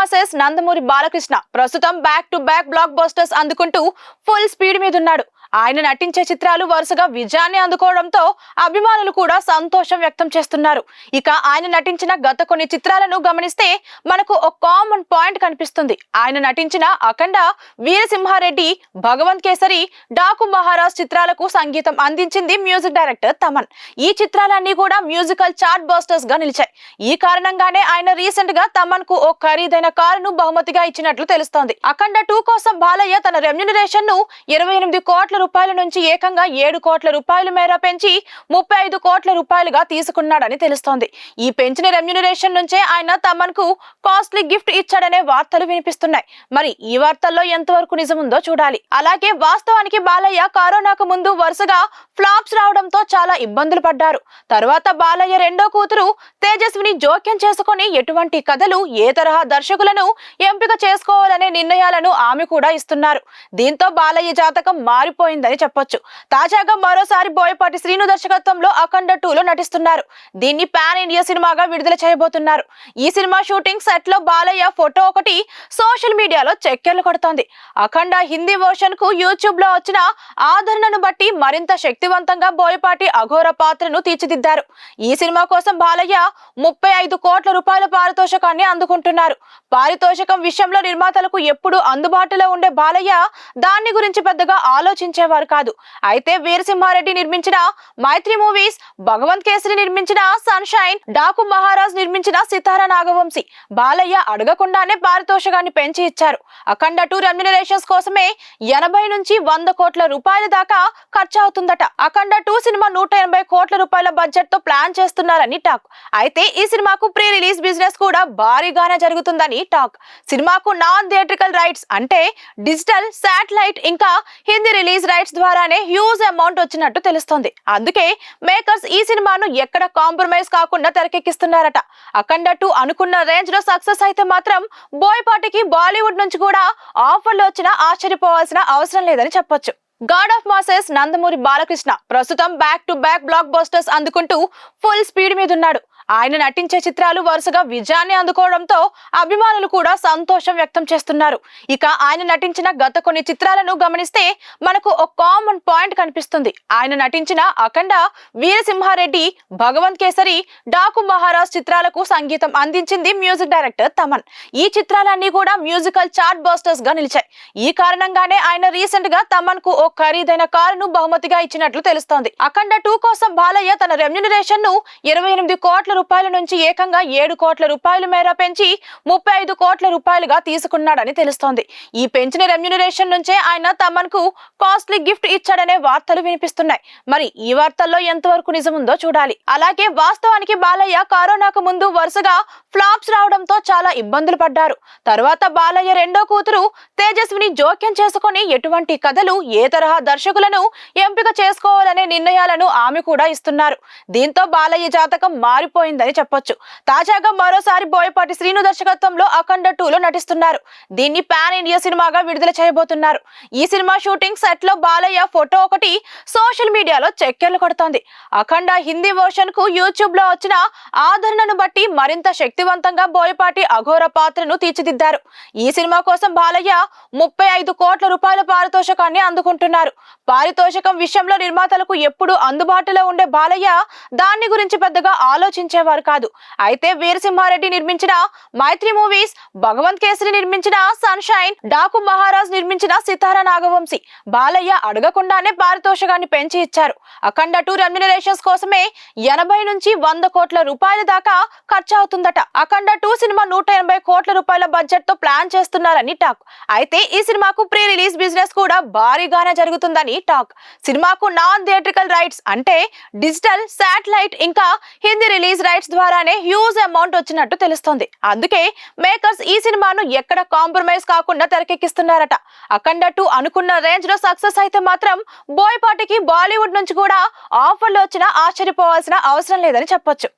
Masses Nandamuri Balakrishna ప్రస్తుతం back to back blockbusters అందుకుంటూ full speed మీద ఉన్నాడు. ఆయన నటించే చిత్రాలు వరుసగా విజయాన్ని అందుకోవడంతో అభిమానులు కూడా సంతోషం వ్యక్తం చేస్తున్నారు. ఇక ఆయన నటించిన గత కొన్ని చిత్రాలను గమనిస్తే మనకు ఒక కామన్ పాయింట్ కనిపిస్తుంది. ఆయన నటించిన అఖండ, వీరసింహారెడ్డి, భగవంత్ కేసరి, డాకు మహారాజ్ చిత్రాలకు సంగీతం అందించింది మ్యూజిక్ డైరెక్టర్ తమన్. ఈ చిత్రాలన్నీ కూడా మ్యూజికల్ చార్ట్ బస్టర్స్ గా నిలిచాయి. ఈ కారణంగానే ఆయన రీసెంట్ గా తమన్ కు ఓ ఖరీదైన కారును బహుమతిగా ఇచ్చినట్లు తెలుస్తోంది. అఖండ 2 కోసం బాలయ్య తన రెమ్యూనరేషన్ ను 28 కోట్ల రూపాయల నుంచి ఏకంగా 7 కోట్ల రూపాయల మేర పెంచి 35 కోట్ల రూపాయలుగా తీసుకున్నాడని తెలుస్తోంది. ఈ పెంచిన రెమ్యూనరేషన్ నుంచే ఆయన తమన్ కు కాస్ట్లీ గిఫ్ట్ ఇచ్చాడనే వార్తలు వినిపిస్తున్నాయి. మరి ఈ వార్తల్లో ఎంతవరకు నిజముందో చూడాలి. అలాగే వాస్తవానికి బాలయ్య కరోనాకు ముందు వరుసగా ఫ్లాప్స్ రావడంతో చాలా ఇబ్బందులు పడ్డారు. తర్వాత బాలయ్య రెండో కూతురు తేజస్విని జోక్యం చేసుకుని ఎటువంటి కథలు, ఏ తరహా దర్శకులను ఎంపిక చేసుకోవాలనే నిర్ణయాలను ఆమె కూడా ఇస్తున్నారు. దీంతో బాలయ్య జాతకం మారిపోయిందని చెప్పొచ్చు. తాజాగా మరోసారి బోయపాటి శ్రీను దర్శకత్వంలో అఖండ 2లో నటిస్తున్నారు. దీన్ని పాన్ ఇండియా సినిమాగా విడుదల చేయబోతున్నారు. ఈ సినిమా షూటింగ్ సెట్ లో బాలయ్య ఫోటో ఒకటి సోషల్ మీడియాలో చక్కర్లు కొడుతోంది. అఖండ హిందీ వర్షన్ కు యూట్యూబ్ లో వచ్చిన ఆదరణను బట్టి మరింత శక్తివంతంగా బోయపాటి అఘోర పాత్రను తీర్చిదిద్దారు. ఈ సినిమా కోసం బాలయ్య 35 కోట్ల రూపాయల పారితోషికాన్ని అందుకుంటున్నారు. పారితోషికం విషయంలో నిర్మాతలకు ఎప్పుడు అందుబాటులో ఉండే బాలయ్య దాన్ని గురించి పెద్దగా ఆలోచించేవారు కాదు. అయితే వీరసింహారెడ్డి నిర్మించిన మైత్రి మూవీస్, భగవంత్ కేసరి నిర్మించిన సన్షైన్, డాకు మహారాజ్ నిర్మించిన సితారా నాగవంశీ బాలయ్య అడగకుండానే పారితోషికాన్ని పెంచి ఇచ్చారు. అఖండ 2 రెమ్యూనరేషన్స్ కోసమే 80 నుంచి 100 కోట్ల రూపాయల దాకా ఖర్చు అవుతుందట. అఖండ 2 సినిమా 180 కోట్ల రూపాయల బడ్జెట్ తో ప్లాన్ చేస్తున్నారని టాక్. అయితే ఈ సినిమాకు ప్రీ రిలీజ్ బిజినెస్ కూడా భారీగానే జరుగుతుందని టాక్. సినిమాకు నాన్ థియేట్రికల్ రైట్స్ అంటే డిజిటల్, శాటిలైట్ ఇంకా హిందీ రిలీజ్ రైట్స్ ద్వారానే హ్యూజ్ అమౌంట్ వచ్చినట్టు తెలుస్తోంది. అందుకే మేకర్స్ ఈ సినిమాను ఎక్కడ కాంప్రమైజ్ కాకుండా తెరకెక్కిస్తున్నారట. అఖండ 2 అనుకున్న రేంజ్ లో సక్సెస్ అయితే మాత్రం బోయపాటికి బాలీవుడ్ నుంచి కూడా ఆఫర్లు వచ్చినా ఆశ్చర్యపోవాల్సిన అవసరం లేదని చెప్పొచ్చు. God of masses Nandamuri Balakrishna ప్రస్తుతం back to back blockbusters అందుకుంటూ ఫుల్ స్పీడ్ మీద ఉన్నాడు. ఆయన నటించే చిత్రాలు వరుసగా విజయాన్ని అందుకోవడంతో అభిమానులు కూడా సంతోషం వ్యక్తం చేస్తున్నారు. ఇక ఆయన నటించిన గత కొన్ని చిత్రాలను గమనిస్తే మనకు ఒక కామన్ పాయింట్ కనిపిస్తుంది. ఆయన నటించిన అఖండ, వీరసింహారెడ్డి, భగవంత్ కేసరి, డాకు మహారాజ్ చిత్రాలకు సంగీతం అందించింది మ్యూజిక్ డైరెక్టర్ తమన్. ఈ చిత్రాలన్నీ కూడా మ్యూజికల్ చార్ట్ బస్టర్స్ గా నిలిచాయి. ఈ కారణంగానే ఆయన రీసెంట్ గా తమన్ కు ఓ ఖరీదైన కారును బహుమతిగా ఇచ్చినట్లు తెలుస్తోంది. అఖండ 2 కోసం బాలయ్య తన రెమ్యూనరేషన్ ను 28 కోట్ల రూపాయల నుంచి ఏకంగా 7 కోట్ల రూపాయల మేర పెంచి 35 కోట్ల రూపాయలుగా తీసుకున్నాడని తెలుస్తోంది. ఈ పెంచిన రెమ్యూనరేషన్ నుంచే ఆయన తమన్ కు కాస్ట్లీ గిఫ్ట్ ఇచ్చాడనే వార్తలు వినిపిస్తున్నాయి. మరి ఈ వార్తల్లో ఎంతవరకు నిజముందో చూడాలి. అలాగే వాస్తవానికి బాలయ్య కరోనాకు ముందు వరుసగా ఫ్లాప్స్ రావడంతో చాలా ఇబ్బందులు పడ్డారు. తర్వాత బాలయ్య రెండో కూతురు తేజస్విని జోక్యం చేసుకుని ఎటువంటి కథలు, ఏ తరహా దర్శకులను ఎంపిక చేసుకోవాలనే నిర్ణయాలను ఆమె కూడా ఇస్తున్నారు. దీంతో బాలయ్య జాతకం మారిపోయిందని చెప్పొచ్చు. తాజాగా మరోసారి బోయపాటి శ్రీను దర్శకత్వంలో అఖండ 2లో నటిస్తున్నారు. దీన్ని పాన్ ఇండియా సినిమాగా విడుదల చేయబోతున్నారు. ఈ సినిమా షూటింగ్ సెట్ లో బాలయ్య ఫోటో ఒకటి సోషల్ మీడియాలో చక్కర్లు కొడుతోంది. అఖండ హిందీ వర్షన్ కు యూట్యూబ్ లో వచ్చిన ఆదరణను బట్టి మరింత శక్తివంతంగా బోయపాటి అఘోర పాత్రను తీర్చిదిద్దారు. ఈ సినిమా కోసం బాలయ్య 35 కోట్ల రూపాయల పారితోషికాన్ని అందుకుంటున్నారు. పారితోషికం విషయంలో నిర్మాతలకు ఎప్పుడు అందుబాటులో ఉండే బాలయ్య దాన్ని గురించి పెద్దగా ఆలోచించేవారు కాదు. అయితే వీరసింహారెడ్డి నిర్మించిన మైత్రి మూవీస్, భగవంత్ కేసరి నిర్మించిన సన్షైన్, డాకు మహారాజ్ నిర్మించిన సితారా నాగవంశీ బాలయ్య అడగకుండానే పారితోషికాన్ని పెంచి ఇచ్చారు. అఖండ 2 రెమ్యూనరేషన్స్ కోసమే 80 నుంచి 100 కోట్ల రూపాయల దాకా ఖర్చు అవుతుందట. అఖండ 2 సినిమా 180 కోట్ల రూపాయల బడ్జెట్ తో ప్లాన్ చేస్తున్నారని టాక్. అయితే ఈ సినిమాకు ప్రీ రిలీజ్ బిజినెస్ కూడా భారీగానే జరుగుతుందని టాక్. సినిమాకు నాన్ థియేట్రికల్ రైట్స్ అంటే డిజిటల్, శాటిలైట్ ఇంకా హిందీ రిలీజ్ రైట్స్ ద్వారానే హ్యూజ్ అమౌంట్ వచ్చినట్టు తెలుస్తోంది. అందుకే మేకర్స్ ఈ సినిమాను ఎక్కడ కాంప్రమైజ్ కాకుండా తెరకెక్కిస్తున్నారట. అఖండ 2 అనుకున్న రేంజ్ లో సక్సెస్ అయితే మాత్రం బోయపాటికి బాలీవుడ్ నుంచి కూడా ఆఫర్లు వచ్చినా ఆశ్చర్యపోవాల్సిన అవసరం లేదని చెప్పొచ్చు.